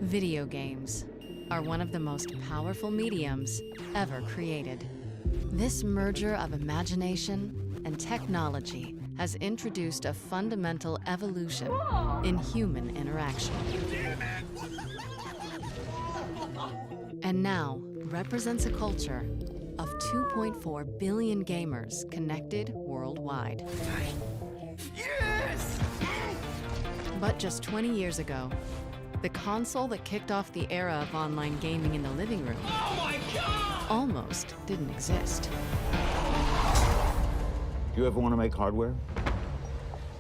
Video games are one of the most powerful mediums ever created. This merger of imagination and technology has introduced a fundamental evolution in human interaction. And now represents a culture of 2.4 billion gamers connected worldwide. Yes! But just 20 years ago, the console that kicked off the era of online gaming in the living room almost didn't exist. You ever want to make hardware?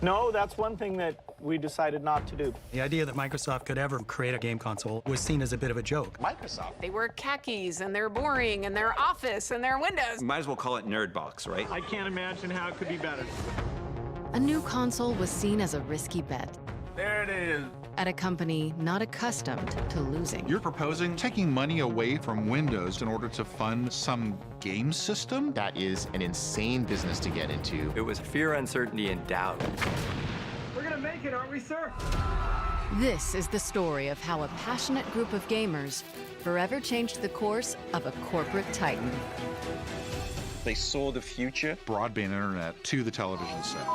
No, that's one thing that we decided not to do. The idea that Microsoft could ever create a game console was seen as a bit of a joke. Microsoft? They wear khakis, and they're boring, and they're Office, and they're Windows. Might as well call it Nerd Box, right? I can't imagine how it could be better. A new console was seen as a risky bet There it is. at a company not accustomed to losing. You're proposing taking money away from Windows in order to fund some game system? That is an insane business to get into. It was fear, uncertainty, and doubt. We're gonna make it, aren't we, sir? This is the story of how a passionate group of gamers forever changed the course of a corporate titan. They saw the future. Broadband internet to the television set.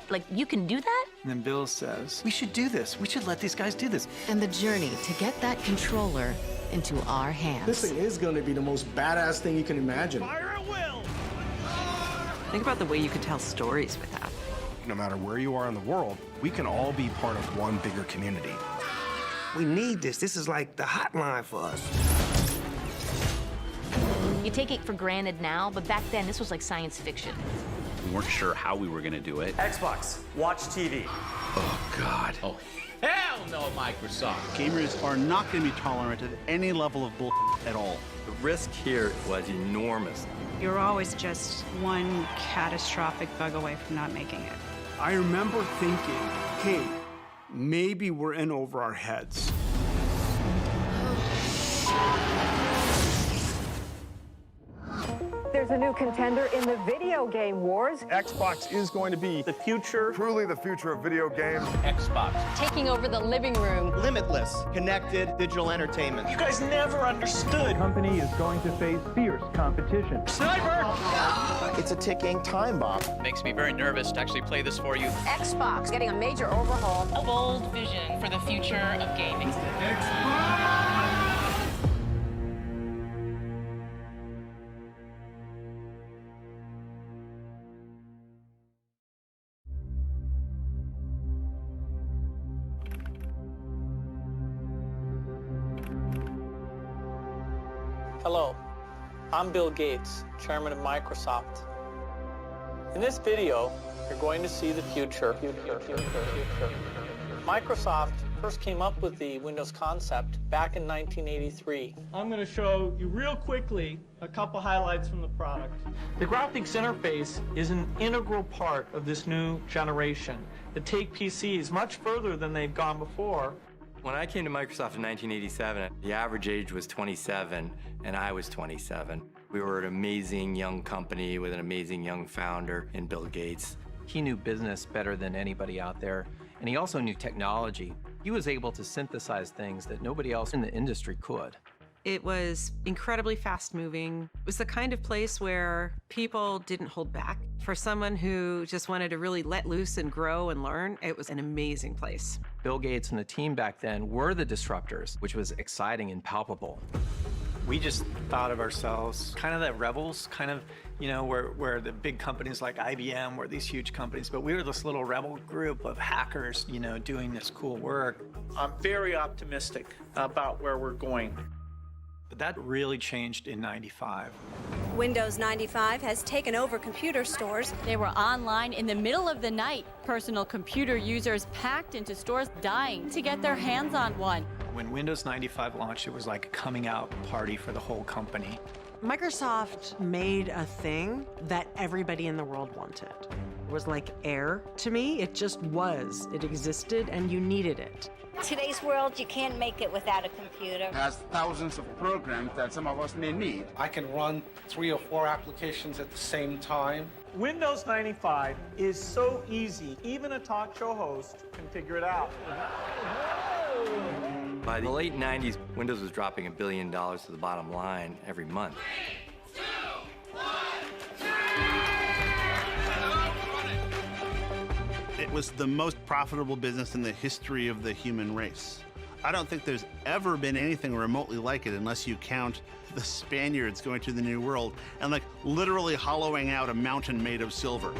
Like, you can do that? And then Bill says, we should do this. We should let these guys do this. And the journey to get that controller into our hands. This thing is going to be the most badass thing you can imagine. Fire at will! Think about the way you could tell stories with that. No matter where you are in the world, we can all be part of one bigger community. We need this. This is like the hotline for us. You take it for granted now, but back then, this was like science fiction. We weren't sure how we were going to do it. Xbox, watch TV. Oh, God. Oh, hell no, Microsoft. Gamers are not going to be tolerant of any level of bull at all. The risk here was enormous. You're always just one catastrophic bug away from not making it. I remember thinking, hey, maybe we're in over our heads. There's a new contender in the video game wars. Xbox is going to be the future. Truly the future of video games. Xbox. Taking over the living room. Limitless, connected digital entertainment. You guys never understood. The company is going to face fierce competition. Sniper! It's a ticking time bomb. Makes me very nervous to actually play this for you. Xbox getting a major overhaul. A bold vision for the future of gaming. Hello, I'm Bill Gates, Chairman of Microsoft. In this video, you're going to see the future. Microsoft first came up with the Windows concept back in 1983. I'm going to show you real quickly a couple highlights from the product. The graphics interface is an integral part of this new generation to take PCs much further than they've gone before. When I came to Microsoft in 1987, the average age was 27, and I was 27. We were an amazing young company with an amazing young founder in Bill Gates. He knew business better than anybody out there, and he also knew technology. He was able to synthesize things that nobody else in the industry could. It was incredibly fast-moving. It was the kind of place where people didn't hold back. For someone who just wanted to really let loose and grow and learn, it was an amazing place. Bill Gates and the team back then were the disruptors, which was exciting and palpable. We just thought of ourselves kind of the rebels, kind of, you know, where the big companies like IBM were these huge companies, but we were this little rebel group of hackers, you know, doing this cool work. I'm very optimistic about where we're going. But that really changed in '95. Windows 95 has taken over computer stores. They were online in the middle of the night. Personal computer users packed into stores dying to get their hands on one. When Windows 95 launched, it was like a coming out party for the whole company. Microsoft made a thing that everybody in the world wanted. was like air to me. It just was. It existed, and you needed it. Today's world, you can't make it without a computer. It has thousands of programs that some of us may need. I can run 3 or 4 applications at the same time. Windows 95 is so easy, even a talk show host can figure it out. By the late 90s, Windows was dropping $1 billion to the bottom line every month. 3, 2, 1, It was the most profitable business in the history of the human race. I don't think there's ever been anything remotely like it unless you count the Spaniards going to the New World and like literally hollowing out a mountain made of silver.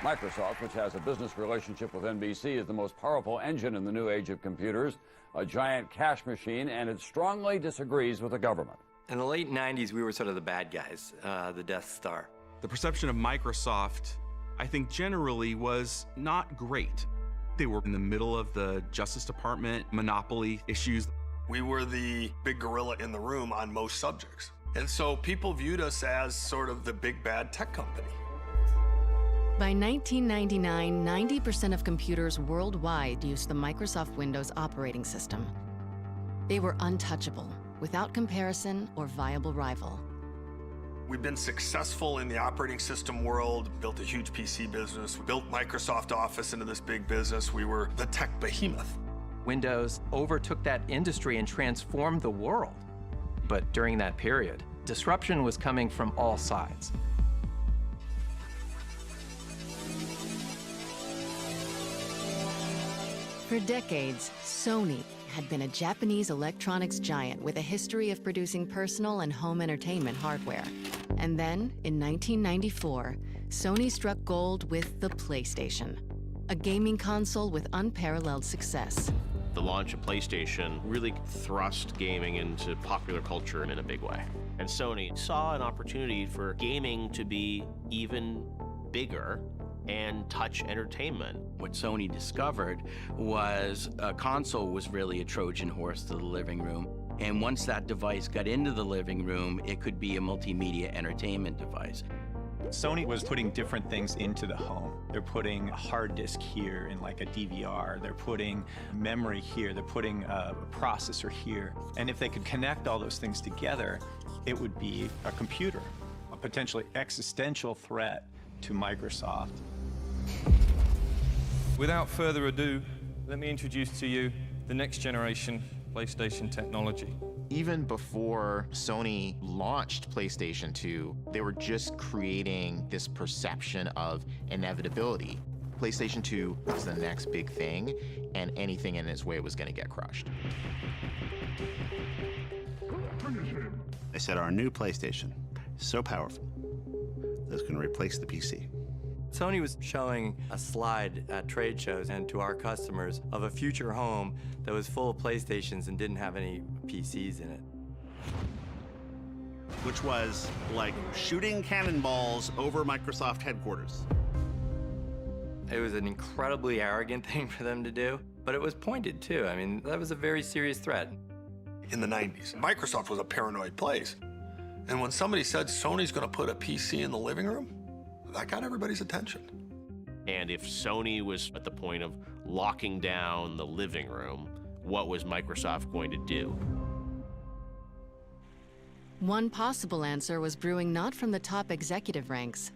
Microsoft, which has a business relationship with NBC, is the most powerful engine in the new age of computers, a giant cash machine, and it strongly disagrees with the government. In the late 90s, we were sort of the bad guys, the Death Star. The perception of Microsoft, I think generally, was not great. They were in the middle of the Justice Department monopoly issues. We were the big gorilla in the room on most subjects. And so people viewed us as sort of the big bad tech company. By 1999, 90% of computers worldwide used the Microsoft Windows operating system. They were untouchable, without comparison or viable rival. We've been successful in the operating system world, built a huge PC business, built Microsoft Office into this big business. We were the tech behemoth. Windows overtook that industry and transformed the world. But during that period, disruption was coming from all sides. For decades, Sony had been a Japanese electronics giant with a history of producing personal and home entertainment hardware. And then, in 1994, Sony struck gold with the PlayStation, a gaming console with unparalleled success. The launch of PlayStation really thrust gaming into popular culture in a big way. And Sony saw an opportunity for gaming to be even bigger and touch entertainment. What Sony discovered was a console was really a Trojan horse to the living room. And once that device got into the living room, it could be a multimedia entertainment device. Sony was putting different things into the home. They're putting a hard disk here in like a DVR. They're putting memory here. They're putting a processor here. And if they could connect all those things together, it would be a computer, a potentially existential threat to Microsoft. Without further ado, let me introduce to you the next generation PlayStation technology. Even before Sony launched PlayStation 2, they were just creating this perception of inevitability. PlayStation 2 was the next big thing, and anything in its way was going to get crushed. They said our new PlayStation is so powerful that it's going to replace the PC. Sony was showing a slide at trade shows and to our customers of a future home that was full of PlayStations and didn't have any PCs in it. Which was like shooting cannonballs over Microsoft headquarters. It was an incredibly arrogant thing for them to do, but it was pointed too. I mean, that was a very serious threat. In the 90s, Microsoft was a paranoid place. And when somebody said Sony's going to put a PC in the living room, that got everybody's attention. And if Sony was at the point of locking down the living room, what was Microsoft going to do? One possible answer was brewing not from the top executive ranks,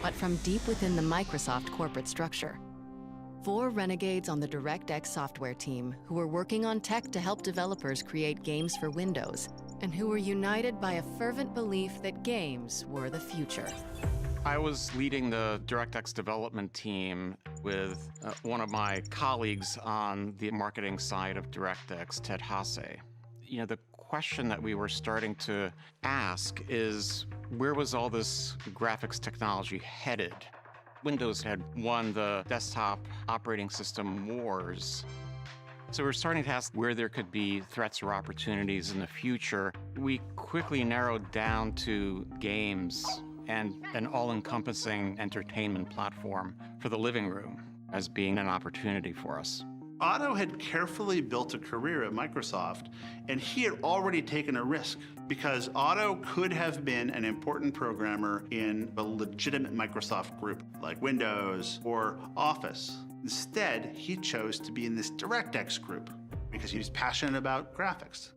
but from deep within the Microsoft corporate structure. 4 renegades on the DirectX software team who were working on tech to help developers create games for Windows, and who were united by a fervent belief that games were the future. I was leading the DirectX development team with one of my colleagues on the marketing side of DirectX, Ted Hasse. You know, the question that we were starting to ask is, where was all this graphics technology headed? Windows had won the desktop operating system wars. So we're starting to ask where there could be threats or opportunities in the future. We quickly narrowed down to games and an all-encompassing entertainment platform for the living room as being an opportunity for us. Otto had carefully built a career at Microsoft, and he had already taken a risk because Otto could have been an important programmer in a legitimate Microsoft group like Windows or Office. Instead, he chose to be in this DirectX group because he was passionate about graphics.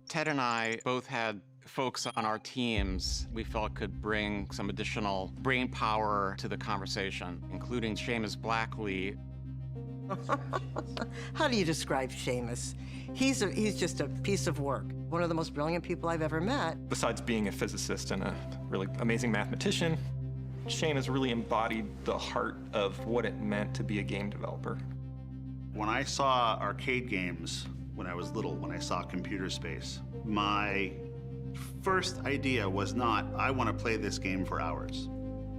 Ted and I both had folks on our teams we felt could bring some additional brain power to the conversation, including Seamus Blackley. How do you describe Seamus? He's just a piece of work. One of the most brilliant people I've ever met. Besides being a physicist and a really amazing mathematician, Seamus really embodied the heart of what it meant to be a game developer. When I saw arcade games when I was little, when I saw Computer Space, my first idea was not, I want to play this game for hours.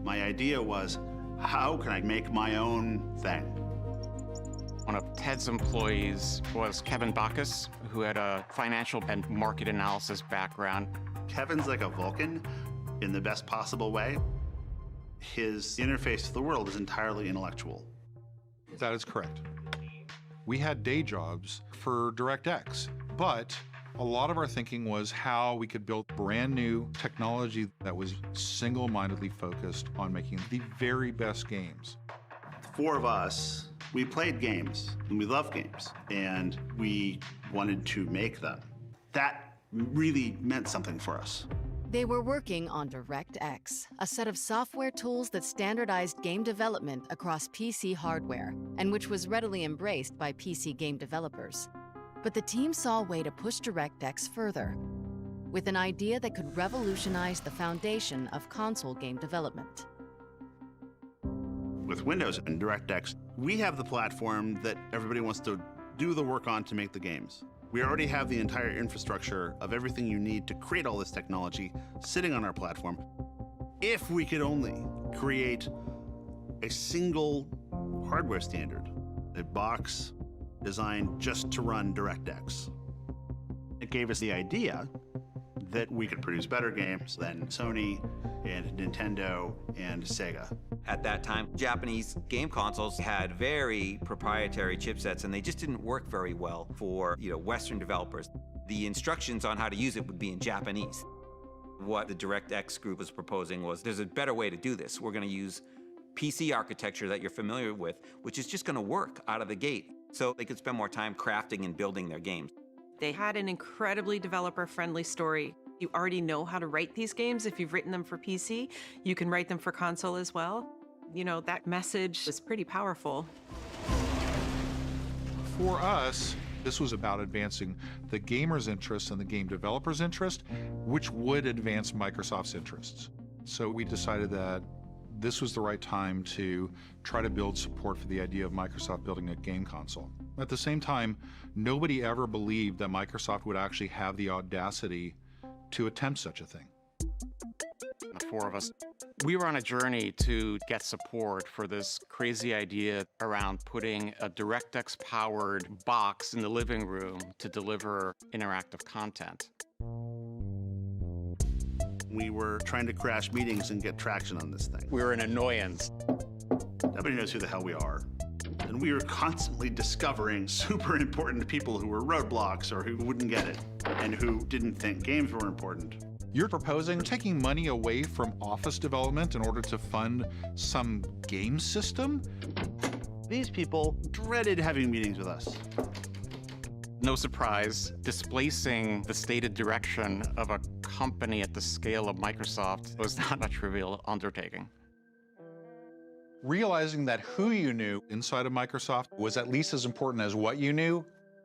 My idea was, how can I make my own thing? One of Ted's employees was Kevin Bacchus, who had a financial and market analysis background. Kevin's like a Vulcan in the best possible way. His interface to the world is entirely intellectual. That is correct. We had day jobs for DirectX, but a lot of our thinking was how we could build brand new technology that was single-mindedly focused on making the very best games. The four of us, we played games, and we loved games, and we wanted to make them. That really meant something for us. They were working on DirectX, a set of software tools that standardized game development across PC hardware, and which was readily embraced by PC game developers. But the team saw a way to push DirectX further, with an idea that could revolutionize the foundation of console game development. With Windows and DirectX, we have the platform that everybody wants to do the work on to make the games. We already have the entire infrastructure of everything you need to create all this technology sitting on our platform. If we could only create a single hardware standard, a box designed just to run DirectX. It gave us the idea that we could produce better games than Sony and Nintendo and Sega. At that time, Japanese game consoles had very proprietary chipsets, and they just didn't work very well for, Western developers. The instructions on how to use it would be in Japanese. What the DirectX group was proposing was, there's a better way to do this. We're going to use PC architecture that you're familiar with, which is just going to work out of the gate, so they could spend more time crafting and building their games. They had an incredibly developer-friendly story. You already know how to write these games. If you've written them for PC, you can write them for console as well. That message is pretty powerful. For us, this was about advancing the gamer's interests and the game developer's interest, which would advance Microsoft's interests. So we decided that this was the right time to try to build support for the idea of Microsoft building a game console. At the same time, nobody ever believed that Microsoft would actually have the audacity to attempt such a thing. The four of us, we were on a journey to get support for this crazy idea around putting a DirectX-powered box in the living room to deliver interactive content. We were trying to crash meetings and get traction on this thing. We were an annoyance. Nobody knows who the hell we are. And we were constantly discovering super important people who were roadblocks or who wouldn't get it and who didn't think games were important. You're proposing taking money away from Office development in order to fund some game system? These people dreaded having meetings with us. No surprise, displacing the stated direction of a company at the scale of Microsoft was not a trivial undertaking. Realizing that who you knew inside of Microsoft was at least as important as what you knew,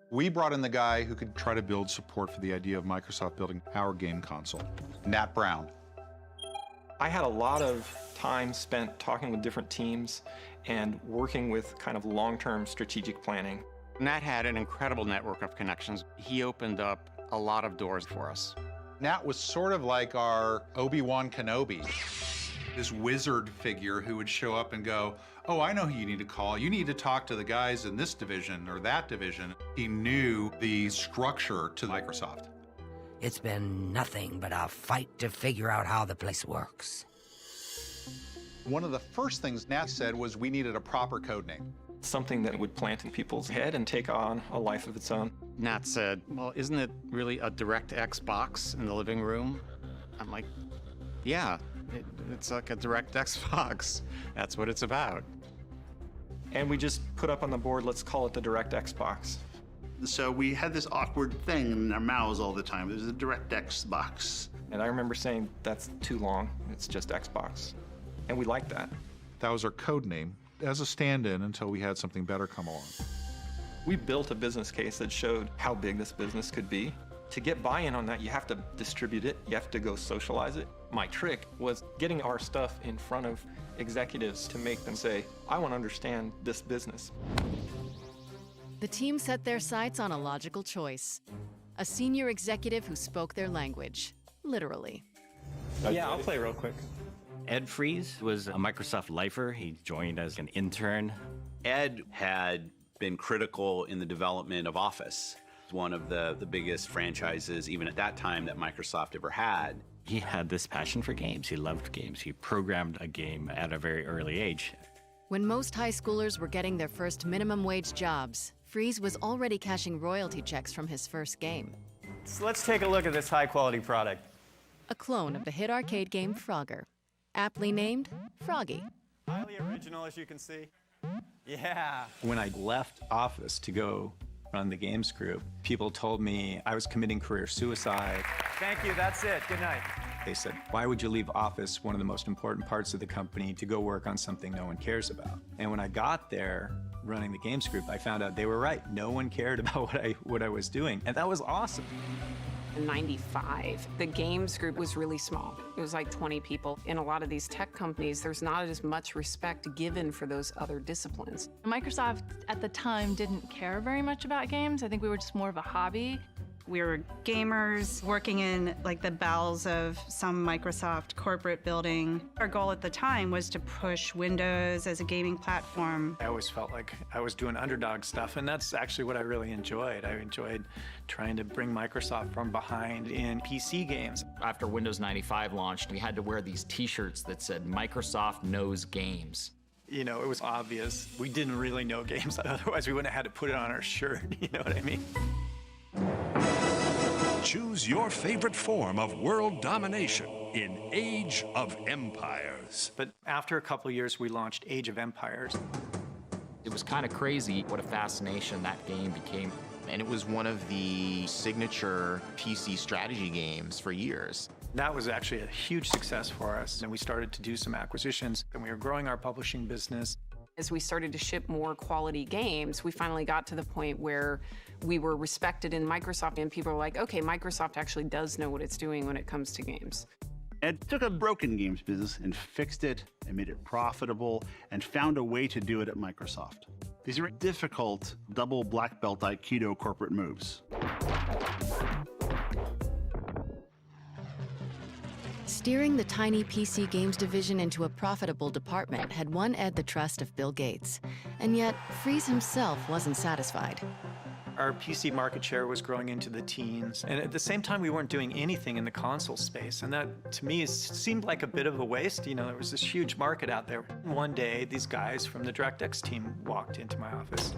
we brought in the guy who could try to build support for the idea of Microsoft building our game console, Nat Brown. I had a lot of time spent talking with different teams and working with kind of long-term strategic planning. Nat had an incredible network of connections. He opened up a lot of doors for us. Nat was sort of like our Obi-Wan Kenobi, this wizard figure who would show up and go, oh, I know who you need to call. You need to talk to the guys in this division or that division. He knew the structure to Microsoft. It's been nothing but a fight to figure out how the place works. One of the first things Nat said was we needed a proper code name. something that would plant in people's head and take on a life of its own. Nat said, well, isn't it really a DirectX box in the living room? I'm like, yeah, it's like a DirectX box. That's what it's about. And we just put up on the board, let's call it the DirectX box. So we had this awkward thing in our mouths all the time. There's a DirectX box. And I remember saying, that's too long, it's just Xbox. And we liked that. That was our code name as a stand-in until we had something better come along. We built a business case that showed how big this business could be. To get buy-in on that, you have to distribute it, you have to go socialize it. My trick was getting our stuff in front of executives to make them say, I want to understand this business. The team set their sights on a logical choice. A senior executive who spoke their language, literally. Yeah, I'll play real quick. Ed Fries was a Microsoft lifer. He joined as an intern. Ed had been critical in the development of Office, one of the biggest franchises, even at that time, that Microsoft ever had. He had this passion for games. He loved games. He programmed a game at a very early age. When most high schoolers were getting their first minimum wage jobs, Fries was already cashing royalty checks from his first game. So let's take a look at this high-quality product. A clone of the hit arcade game Frogger, aptly named Froggy. Highly original, as you can see. Yeah. When I left Office to go run the games group, people told me I was committing career suicide. Thank you, that's it. Good night. They said, why would you leave Office, one of the most important parts of the company, to go work on something no one cares about? And when I got there, running the games group, I found out they were right. No one cared about what I was doing, and that was awesome. In '95, the games group was really small. It was like 20 people. In a lot of these tech companies, there's not as much respect given for those other disciplines. Microsoft at the time didn't care very much about games. I think we were just more of a hobby. We were gamers working in like the bowels of some Microsoft corporate building. Our goal at the time was to push Windows as a gaming platform. I always felt like I was doing underdog stuff, and that's actually what I really enjoyed. I enjoyed trying to bring Microsoft from behind in PC games. After Windows 95 launched, we had to wear these t-shirts that said, Microsoft knows games. You know, it was obvious we didn't really know games, otherwise we wouldn't have had to put it on our shirt, you know what I mean? Choose your favorite form of world domination in Age of Empires. But after a couple of years, we launched Age of Empires. It was kind of crazy what a fascination that game became. And it was one of the signature PC strategy games for years. That was actually a huge success for us, and we started to do some acquisitions, and we were growing our publishing business. As we started to ship more quality games, we finally got to the point where we were respected in Microsoft, and people were like, okay, Microsoft actually does know what it's doing when it comes to games. Ed took a broken games business and fixed it and made it profitable and found a way to do it at Microsoft. These are difficult double black belt Aikido corporate moves. Steering the tiny PC games division into a profitable department had won Ed the trust of Bill Gates. And yet, Fries himself wasn't satisfied. Our PC market share was growing into the teens, and at the same time, we weren't doing anything in the console space, and that, to me, seemed like a bit of a waste. You know, there was this huge market out there. One day, these guys from the DirectX team walked into my office,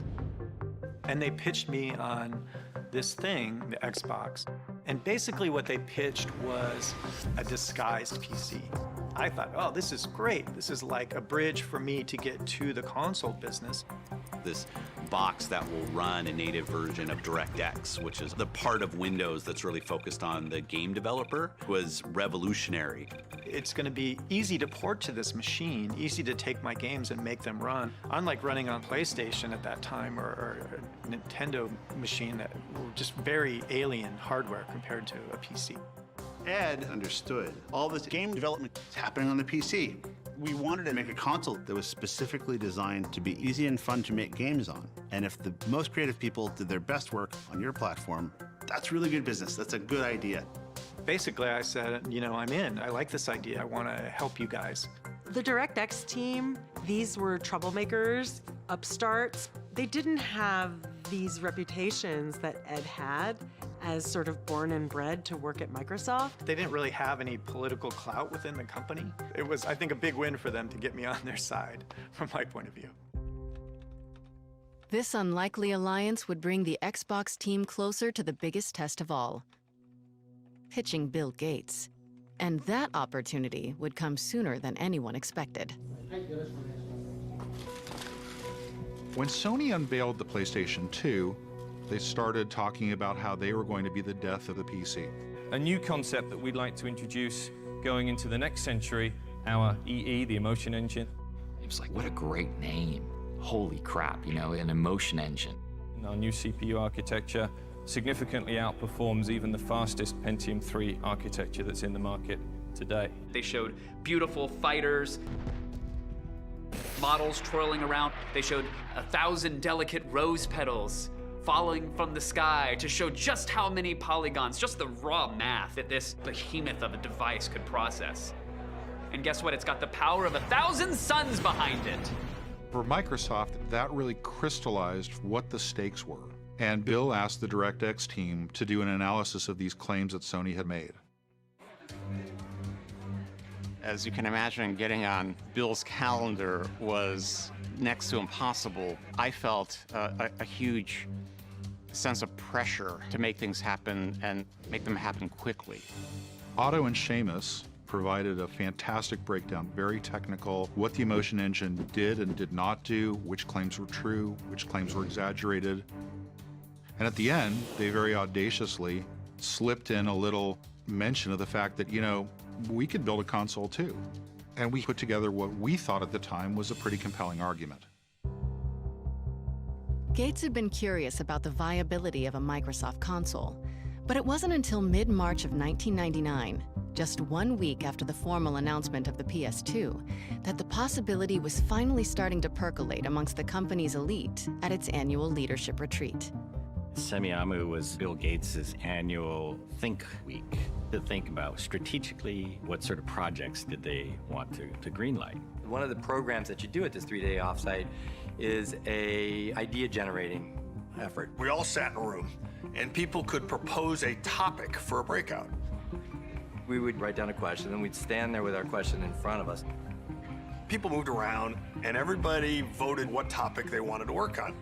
and they pitched me on this thing, the Xbox, and basically what they pitched was a disguised PC. I thought, oh, this is great. This is like a bridge for me to get to the console business. This box that will run a native version of DirectX, which is the part of Windows that's really focused on the game developer, was revolutionary. It's going to be easy to port to this machine, easy to take my games and make them run. Unlike running on PlayStation at that time or a Nintendo machine that were just very alien hardware compared to a PC. Ed understood all this game development is happening on the PC. We wanted to make a console that was specifically designed to be easy and fun to make games on. And if the most creative people did their best work on your platform, that's really good business. That's a good idea. Basically, I said, you know, I'm in. I like this idea. I want to help you guys. The DirectX team, these were troublemakers, upstarts. They didn't have these reputations that Ed had as sort of born and bred to work at Microsoft. They didn't really have any political clout within the company. It was, I think, a big win for them to get me on their side, from my point of view. This unlikely alliance would bring the Xbox team closer to the biggest test of all, pitching Bill Gates. And that opportunity would come sooner than anyone expected. When Sony unveiled the PlayStation 2, they started talking about how they were going to be the death of the PC. A new concept that we'd like to introduce going into the next century, our EE, the emotion engine. It was like, what a great name. Holy crap, you know, an emotion engine. And our new CPU architecture significantly outperforms even the fastest Pentium 3 architecture that's in the market today. They showed beautiful fighters, models twirling around. They showed 1,000 delicate rose petals falling from the sky to show just how many polygons, just the raw math that this behemoth of a device could process. And guess what? It's got the power of 1,000 suns behind it. For Microsoft, that really crystallized what the stakes were. And Bill asked the DirectX team to do an analysis of these claims that Sony had made. As you can imagine, getting on Bill's calendar was next to impossible. I felt a huge sense of pressure to make things happen and make them happen quickly. Otto and Seamus provided a fantastic breakdown, very technical, what the emotion engine did and did not do, which claims were true, which claims were exaggerated. And at the end, they very audaciously slipped in a little mention of the fact that, you know, we could build a console too. And we put together what we thought at the time was a pretty compelling argument. Gates had been curious about the viability of a Microsoft console, but it wasn't until mid-March of 1999, just 1 week after the formal announcement of the PS2, that the possibility was finally starting to percolate amongst the company's elite at its annual leadership retreat. Semiamu was Bill Gates' annual Think Week to think about strategically what sort of projects did they want to greenlight. One of the programs that you do at this 3-day offsite is a idea generating effort. We all sat in a room and people could propose a topic for a breakout. We would write down a question and we'd stand there with our question in front of us. People moved around and everybody voted what topic they wanted to work on.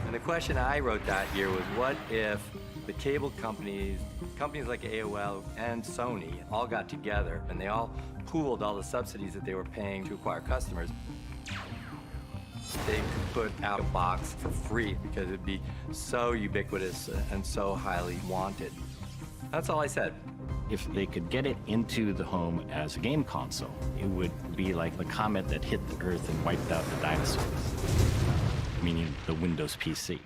And the question I wrote that year was, what if the cable companies like AOL and Sony all got together and they all pooled all the subsidies that they were paying to acquire customers? They could put out a box for free because it'd be so ubiquitous and so highly wanted. That's all I said. If they could get it into the home as a game console, it would be like the comet that hit the Earth and wiped out the dinosaurs, meaning the Windows PC.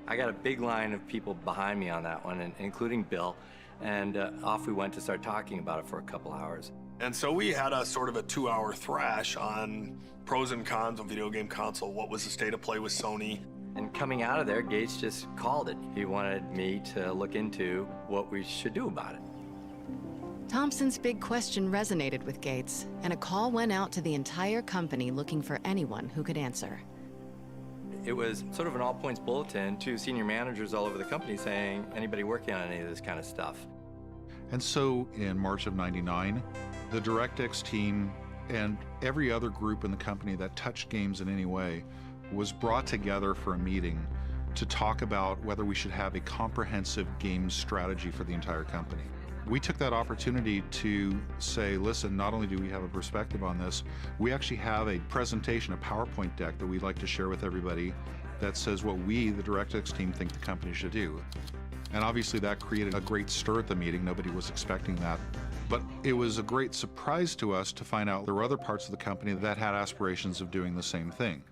I got a big line of people behind me on that one, including Bill, and off we went to start talking about it for a couple hours. And so we had a sort of a 2-hour thrash on pros and cons of video game console. What was the state of play with Sony? And coming out of there, Gates just called it. He wanted me to look into what we should do about it. Thompson's big question resonated with Gates, and a call went out to the entire company looking for anyone who could answer. It was sort of an all-points bulletin to senior managers all over the company saying, anybody working on any of this kind of stuff? And so in March of '99, the DirectX team and every other group in the company that touched games in any way was brought together for a meeting to talk about whether we should have a comprehensive game strategy for the entire company. We took that opportunity to say, listen, not only do we have a perspective on this, we actually have a presentation, a PowerPoint deck that we'd like to share with everybody that says what we, the DirectX team, think the company should do. And obviously that created a great stir at the meeting. Nobody was expecting that. But it was a great surprise to us to find out there were other parts of the company that had aspirations of doing the same thing.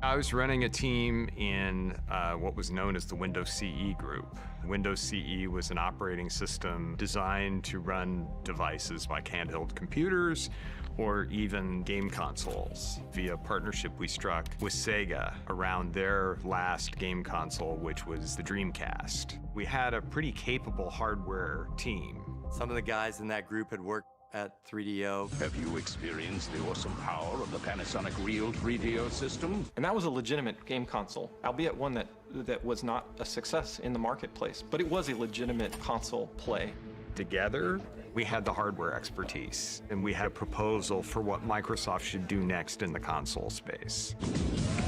I was running a team in what was known as the Windows CE group. Windows CE was an operating system designed to run devices like handheld computers or even game consoles via partnership we struck with Sega around their last game console, which was the Dreamcast. We had a pretty capable hardware team. Some of the guys in that group had worked at 3DO. Have you experienced the awesome power of the Panasonic Real 3DO system? And that was a legitimate game console, albeit one that was not a success in the marketplace, but it was a legitimate console play. Together, we had the hardware expertise, and we had a proposal for what Microsoft should do next in the console space.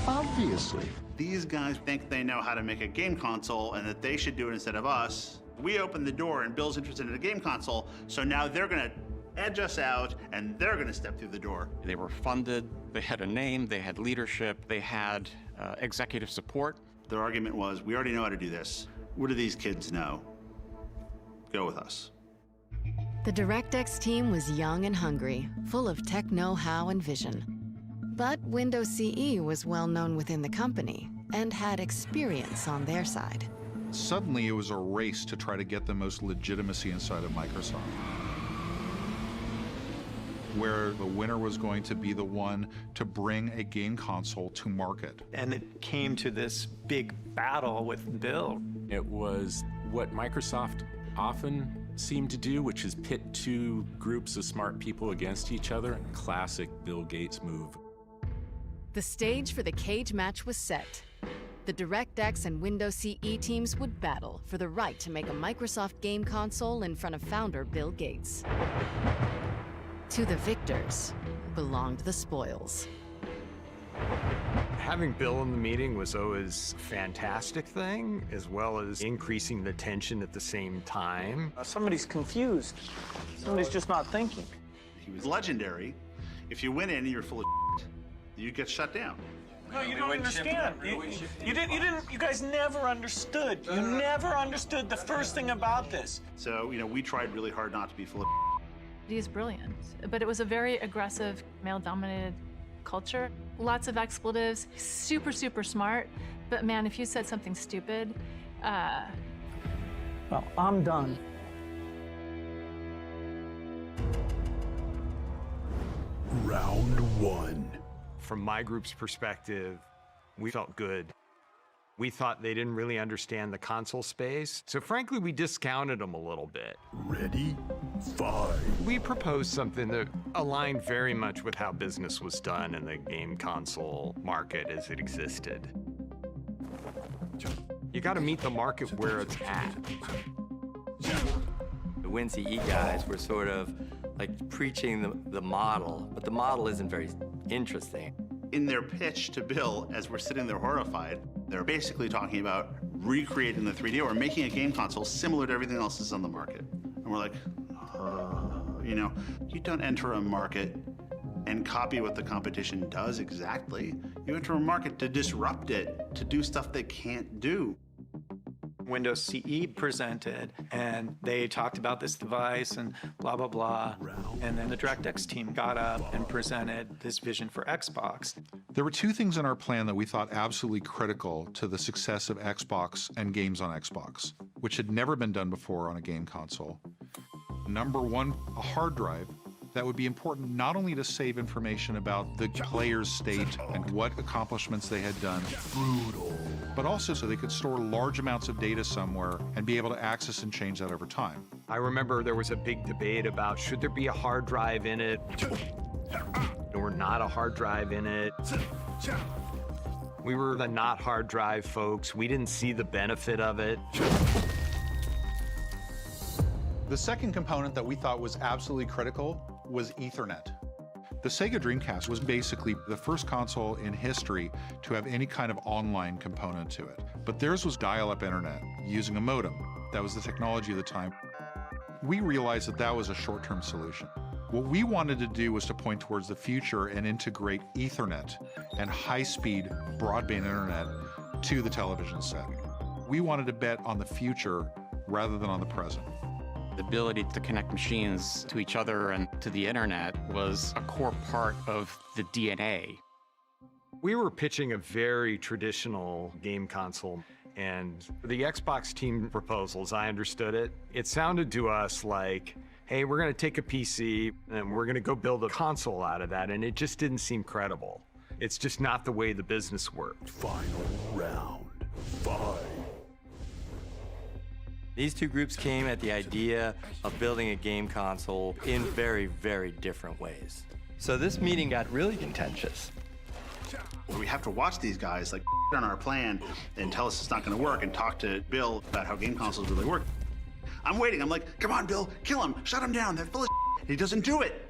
Obviously. These guys think they know how to make a game console and that they should do it instead of us. We opened the door and Bill's interested in a game console, so now they're gonna edge us out and they're gonna step through the door. They were funded, they had a name, they had leadership, they had executive support. Their argument was, we already know how to do this. What do these kids know? Go with us. The DirectX team was young and hungry, full of tech know-how and vision. But Windows CE was well known within the company and had experience on their side. Suddenly, it was a race to try to get the most legitimacy inside of Microsoft, where the winner was going to be the one to bring a game console to market. And it came to this big battle with Bill. It was what Microsoft often seemed to do, which is pit two groups of smart people against each other. Classic Bill Gates move. The stage for the cage match was set. The DirectX and Windows CE teams would battle for the right to make a Microsoft game console in front of founder Bill Gates. To the victors belonged the spoils. Having Bill in the meeting was always a fantastic thing, as well as increasing the tension at the same time. Somebody's confused. Somebody's just not thinking. He was legendary. If you went in and you're full of shit, you get shut down. No, you don't understand. You guys never understood. You never understood the first thing about this. So, we tried really hard not to be full of He is brilliant, but it was a very aggressive, male-dominated culture. Lots of expletives, super, super smart, but man, if you said something stupid, Well, I'm done. Round one. From my group's perspective, we felt good. We thought they didn't really understand the console space, so frankly, we discounted them a little bit. Ready? Five. We proposed something that aligned very much with how business was done in the game console market as it existed. You gotta meet the market where it's at. The WinCE guys were sort of like preaching the model, but the model isn't very interesting. In their pitch to Bill, as we're sitting there horrified, they're basically talking about recreating the 3D or making a game console similar to everything else that's on the market. And we're like, you don't enter a market and copy what the competition does exactly. You enter a market to disrupt it, to do stuff they can't do. Windows CE presented, and they talked about this device and blah, blah, blah. And then the DirectX team got up and presented this vision for Xbox. There were two things in our plan that we thought absolutely critical to the success of Xbox and games on Xbox, which had never been done before on a game console. Number one, a hard drive that would be important not only to save information about the player's state and what accomplishments they had done, but also so they could store large amounts of data somewhere and be able to access and change that over time. I remember there was a big debate about should there be a hard drive in it or not a hard drive in it. We were the not hard drive folks. We didn't see the benefit of it. The second component that we thought was absolutely critical was Ethernet. The Sega Dreamcast was basically the first console in history to have any kind of online component to it. But theirs was dial-up internet using a modem. That was the technology of the time. We realized that that was a short-term solution. What we wanted to do was to point towards the future and integrate Ethernet and high-speed broadband internet to the television set. We wanted to bet on the future rather than on the present. The ability to connect machines to each other and to the internet was a core part of the DNA. We were pitching a very traditional game console, and the Xbox team proposals, I understood it. It sounded to us like, hey, we're gonna take a PC and we're gonna go build a console out of that, and it just didn't seem credible. It's just not the way the business worked. Final round, 5. These two groups came at the idea of building a game console in very, very different ways. So this meeting got really contentious. We have to watch these guys like on our plan and tell us it's not going to work and talk to Bill about how game consoles really work. I'm waiting. I'm like, come on, Bill, kill him, shut him down. They're full of shit. And he doesn't do it.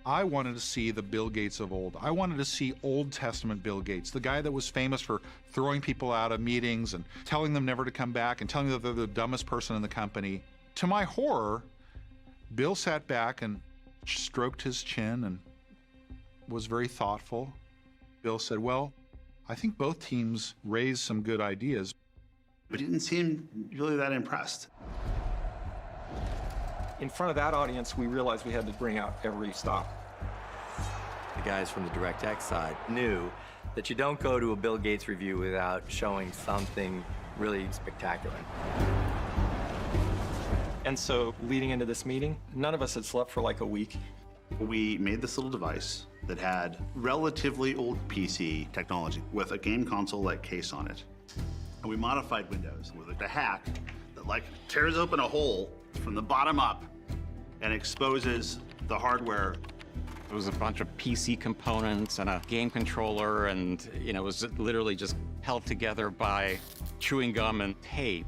I wanted to see the Bill Gates of old. I wanted to see Old Testament Bill Gates, the guy that was famous for throwing people out of meetings and telling them never to come back and telling them that they're the dumbest person in the company. To my horror, Bill sat back and stroked his chin and was very thoughtful. Bill said, well, I think both teams raised some good ideas. But he didn't seem really that impressed. In front of that audience, we realized we had to bring out every stop. The guys from the DirectX side knew that you don't go to a Bill Gates review without showing something really spectacular. And so, leading into this meeting, none of us had slept for like a week. We made this little device that had relatively old PC technology with a game console-like case on it. And we modified Windows with a hack that like tears open a hole from the bottom up and exposes the hardware. It was a bunch of PC components and a game controller, and it was literally just held together by chewing gum and tape.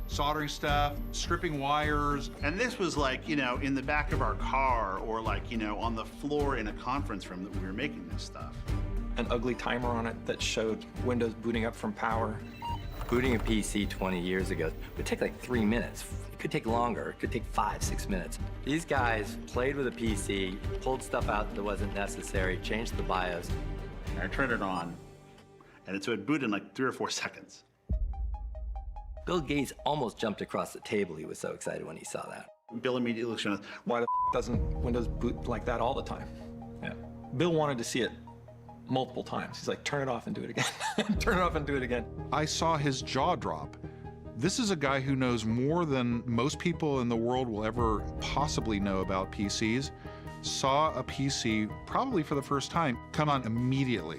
Soldering stuff, stripping wires. And this was like, in the back of our car or like, on the floor in a conference room that we were making this stuff. An ugly timer on it that showed Windows booting up from power. Booting a PC 20 years ago would take like 3 minutes. It could take longer. It could take 5, 6 minutes. These guys played with a PC, pulled stuff out that wasn't necessary, changed the BIOS. And I turned it on, and so it booted in like 3 or 4 seconds. Bill Gates almost jumped across the table. He was so excited when he saw that. Bill immediately looked at us. Why the doesn't Windows boot like that all the time? Yeah. Bill wanted to see it multiple times. He's like, turn it off and do it again. Turn it off and do it again. I saw his jaw drop. This is a guy who knows more than most people in the world will ever possibly know about PCs. Saw a PC, probably for the first time, come on immediately.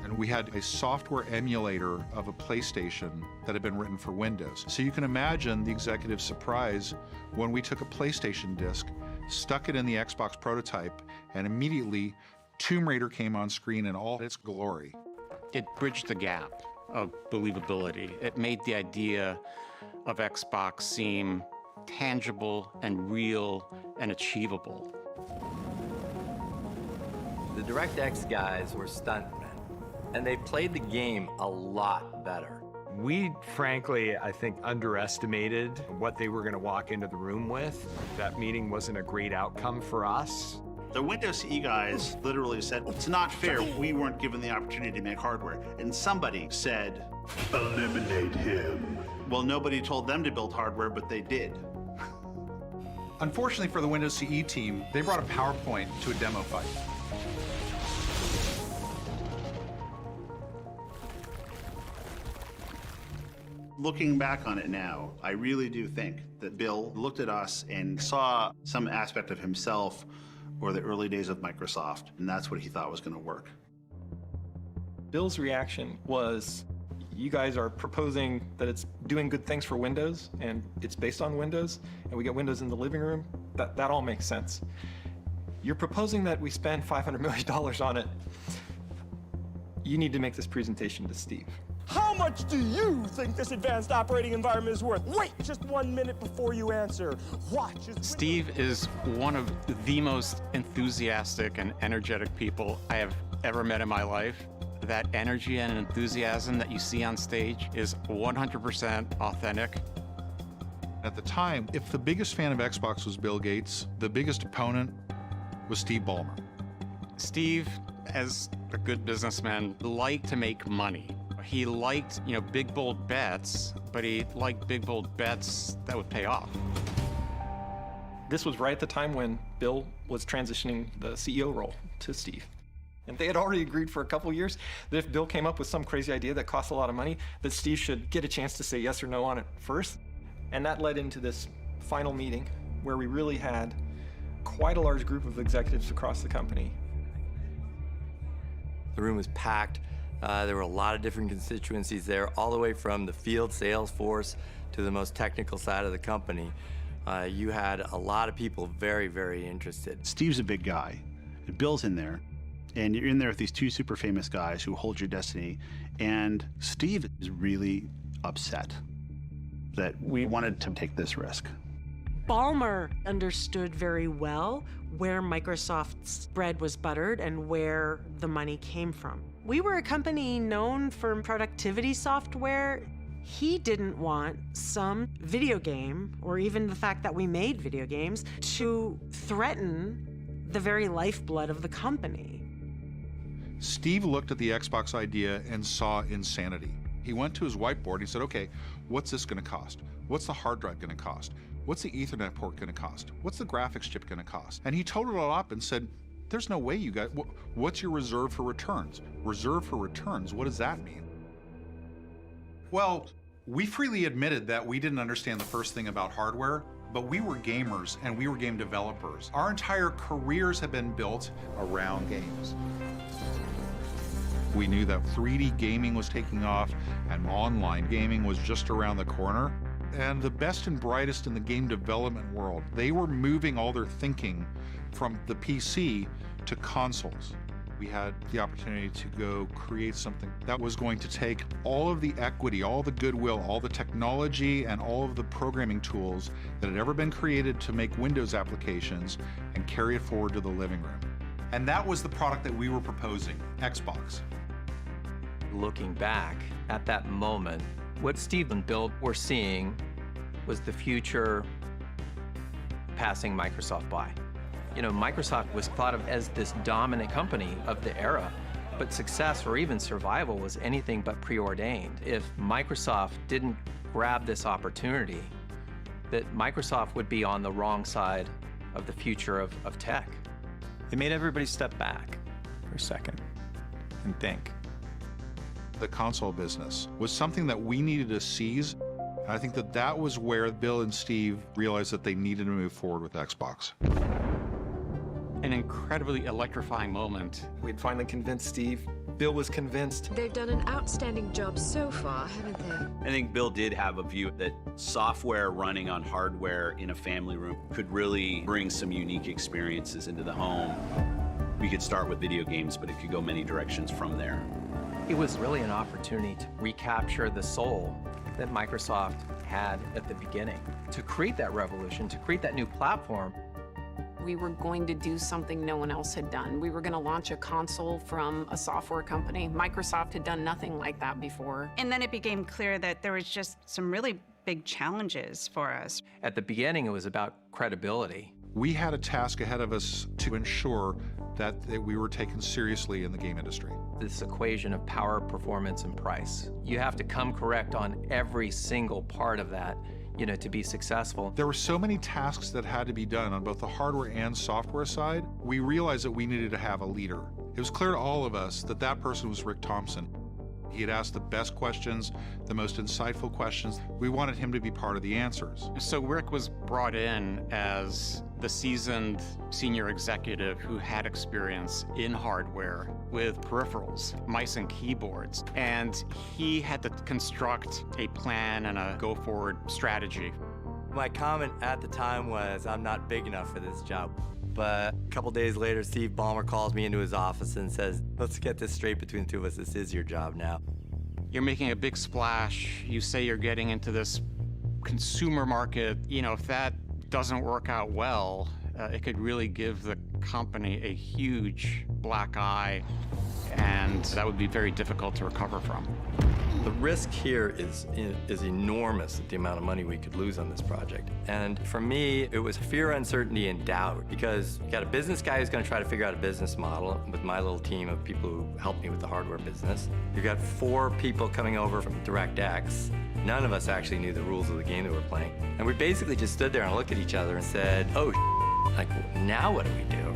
And we had a software emulator of a PlayStation that had been written for Windows. So you can imagine the executive's surprise when we took a PlayStation disc, stuck it in the Xbox prototype, and immediately Tomb Raider came on screen in all its glory. It bridged the gap of believability. It made the idea of Xbox seem tangible and real and achievable. The DirectX guys were stuntmen, and they played the game a lot better. We, frankly, I think, underestimated what they were going to walk into the room with. That meeting wasn't a great outcome for us. The Windows CE guys literally said, it's not fair. We weren't given the opportunity to make hardware. And somebody said, eliminate him. Well, nobody told them to build hardware, but they did. Unfortunately for the Windows CE team, they brought a PowerPoint to a demo fight. Looking back on it now, I really do think that Bill looked at us and saw some aspect of himself or the early days of Microsoft, and that's what he thought was going to work. Bill's reaction was, you guys are proposing that it's doing good things for Windows, and it's based on Windows, and we get Windows in the living room. That all makes sense. You're proposing that we spend $500 million on it. You need to make this presentation to Steve. How much do you think this advanced operating environment is worth? Wait just 1 minute before you answer. Watch as Steve is one of the most enthusiastic and energetic people I have ever met in my life. That energy and enthusiasm that you see on stage is 100% authentic. At the time, if the biggest fan of Xbox was Bill Gates, the biggest opponent was Steve Ballmer. Steve, as a good businessman, liked to make money. He liked, big, bold bets, but he liked big, bold bets that would pay off. This was right at the time when Bill was transitioning the CEO role to Steve. And they had already agreed for a couple years that if Bill came up with some crazy idea that cost a lot of money, that Steve should get a chance to say yes or no on it first. And that led into this final meeting where we really had quite a large group of executives across the company. The room was packed. There were a lot of different constituencies there, all the way from the field sales force to the most technical side of the company. You had a lot of people very, very interested. Steve's a big guy. Bill's in there. And you're in there with these two super famous guys who hold your destiny. And Steve is really upset. that we wanted to take this risk. Ballmer understood very well where Microsoft's bread was buttered and where the money came from. We were a company known for productivity software. He didn't want some video game, or even the fact that we made video games, to threaten the very lifeblood of the company. Steve looked at the Xbox idea and saw insanity. He went to his whiteboard and he said, okay, what's this going to cost? What's the hard drive going to cost? What's the Ethernet port going to cost? What's the graphics chip going to cost? And he totaled it all up and said, there's no way you guys, what's your reserve for returns? Reserve for returns, what does that mean? Well, we freely admitted that we didn't understand the first thing about hardware, but we were gamers and we were game developers. Our entire careers have been built around games. We knew that 3D gaming was taking off and online gaming was just around the corner. And the best and brightest in the game development world, they were moving all their thinking from the PC to consoles. We had the opportunity to go create something that was going to take all of the equity, all the goodwill, all the technology, and all of the programming tools that had ever been created to make Windows applications and carry it forward to the living room. And that was the product that we were proposing, Xbox. Looking back at that moment, what Steve and Bill were seeing was the future passing Microsoft by. You know, Microsoft was thought of as this dominant company of the era, but success or even survival was anything but preordained. If Microsoft didn't grab this opportunity, that Microsoft would be on the wrong side of the future of tech. It made everybody step back for a second and think. The console business was something that we needed to seize. And I think that that was where Bill and Steve realized that they needed to move forward with Xbox. An incredibly electrifying moment. We'd finally convinced Steve. Bill was convinced. They've done an outstanding job so far, haven't they? I think Bill did have a view that software running on hardware in a family room could really bring some unique experiences into the home. We could start with video games, but it could go many directions from there. It was really an opportunity to recapture the soul that Microsoft had at the beginning, to create that revolution, to create that new platform. We were going to do something no one else had done. We were going to launch a console from a software company. Microsoft had done nothing like that before. And then it became clear that there was just some really big challenges for us. At the beginning, it was about credibility. We had a task ahead of us to ensure that we were taken seriously in the game industry. This equation of power, performance, and price. You have to come correct on every single part of that, you know, to be successful. There were so many tasks that had to be done on both the hardware and software side. We realized that we needed to have a leader. It was clear to all of us that that person was Rick Thompson. He had asked the best questions, the most insightful questions. We wanted him to be part of the answers. So Rick was brought in as the seasoned senior executive who had experience in hardware with peripherals, mice and keyboards. And he had to construct a plan and a go-forward strategy. My comment at the time was, I'm not big enough for this job. But a couple days later, Steve Ballmer calls me into his office and says, let's get this straight between the two of us. This is your job now. You're making a big splash. You say you're getting into this consumer market. You know, if that doesn't work out well, it could really give the company a huge black eye, and that would be very difficult to recover from. The risk here is enormous, the amount of money we could lose on this project. And for me, it was fear, uncertainty, and doubt, because you got a business guy who's going to try to figure out a business model with my little team of people who helped me with the hardware business. You got 4 people coming over from DirectX. None of us actually knew the rules of the game that we're playing. And we basically just stood there and looked at each other and said, oh, like, now what do we do?